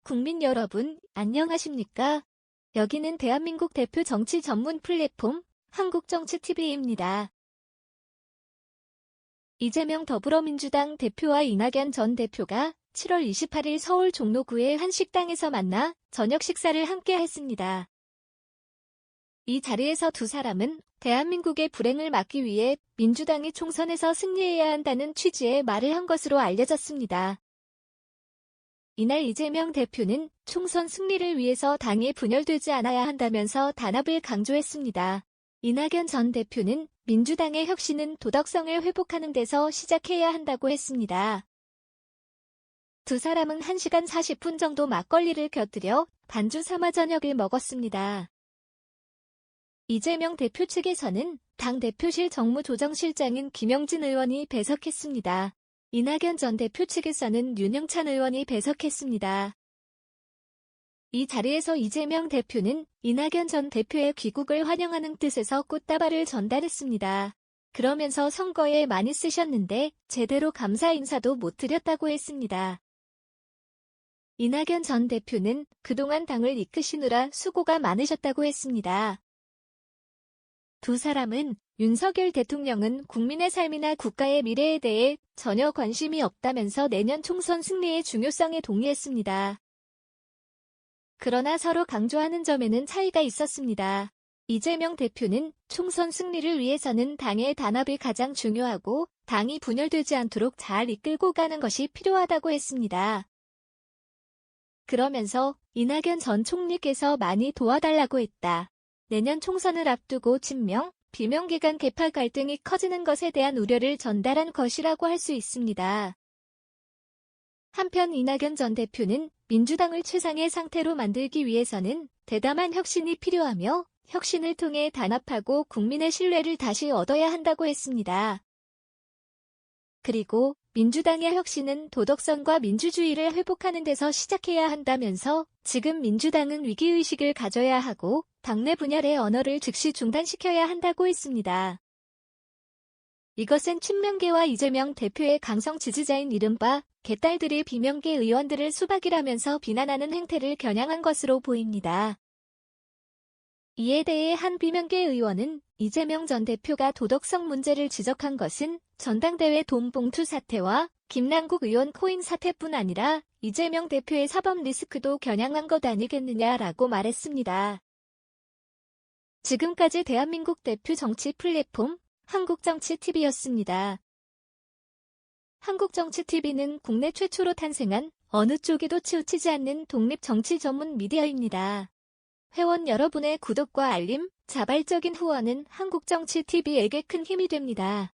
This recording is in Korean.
국민 여러분, 안녕하십니까? 여기는 대한민국 대표 정치 전문 플랫폼 한국정치TV입니다. 이재명 더불어민주당 대표와 이낙연 전 대표가 7월 28일 서울 종로구의 한 식당에서 만나 저녁 식사를 함께 했습니다. 이 자리에서 두 사람은 대한민국의 불행을 막기 위해 민주당이 총선에서 승리해야 한다는 취지의 말을 한 것으로 알려졌습니다. 이날 이재명 대표는 총선 승리를 위해서 당이 분열되지 않아야 한다면서 단합을 강조했습니다. 이낙연 전 대표는 민주당의 혁신은 도덕성을 회복하는 데서 시작해야 한다고 했습니다. 두 사람은 1시간 40분 정도 막걸리를 곁들여 반주 삼아 저녁을 먹었습니다. 이재명 대표 측에서는 당대표실 정무조정실장인 김영진 의원이 배석했습니다. 이낙연 전 대표 측에서는 윤영찬 의원이 배석했습니다. 이 자리에서 이재명 대표는 이낙연 전 대표의 귀국을 환영하는 뜻에서 꽃다발을 전달했습니다. 그러면서 선거에 많이 쓰셨는데 제대로 감사 인사도 못 드렸다고 했습니다. 이낙연 전 대표는 그동안 당을 이끄시느라 수고가 많으셨다고 했습니다. 두 사람은 윤석열 대통령은 국민의 삶이나 국가의 미래에 대해 전혀 관심이 없다면서 내년 총선 승리의 중요성에 동의했습니다. 그러나 서로 강조하는 점에는 차이가 있었습니다. 이재명 대표는 총선 승리를 위해서는 당의 단합이 가장 중요하고 당이 분열되지 않도록 잘 이끌고 가는 것이 필요하다고 했습니다. 그러면서 이낙연 전 총리께서 많이 도와달라고 했다. 내년 총선을 앞두고 친명, 비명 기간 개파 갈등이 커지는 것에 대한 우려를 전달한 것이라고 할 수 있습니다. 한편 이낙연 전 대표는 민주당을 최상의 상태로 만들기 위해서는 대담한 혁신이 필요하며 혁신을 통해 단합하고 국민의 신뢰를 다시 얻어야 한다고 했습니다. 그리고 민주당의 혁신은 도덕성과 민주주의를 회복하는 데서 시작해야 한다면서 지금 민주당은 위기의식을 가져야 하고 당내 분열의 언어를 즉시 중단시켜야 한다고 했습니다. 이것은 친명계와 이재명 대표의 강성 지지자인 이른바 개딸들이 비명계 의원들을 수박이라면서 비난하는 행태를 겨냥한 것으로 보입니다. 이에 대해 한 비명계 의원은 이재명 전 대표가 도덕성 문제를 지적한 것은 전당대회 돈봉투 사태와 김남국 의원 코인 사태뿐 아니라 이재명 대표의 사법 리스크도 겨냥한 것 아니겠느냐라고 말했습니다. 지금까지 대한민국 대표 정치 플랫폼 한국정치TV였습니다. 한국정치TV는 국내 최초로 탄생한 어느 쪽에도 치우치지 않는 독립 정치 전문 미디어입니다. 회원 여러분의 구독과 알림, 자발적인 후원은 한국정치TV에게 큰 힘이 됩니다.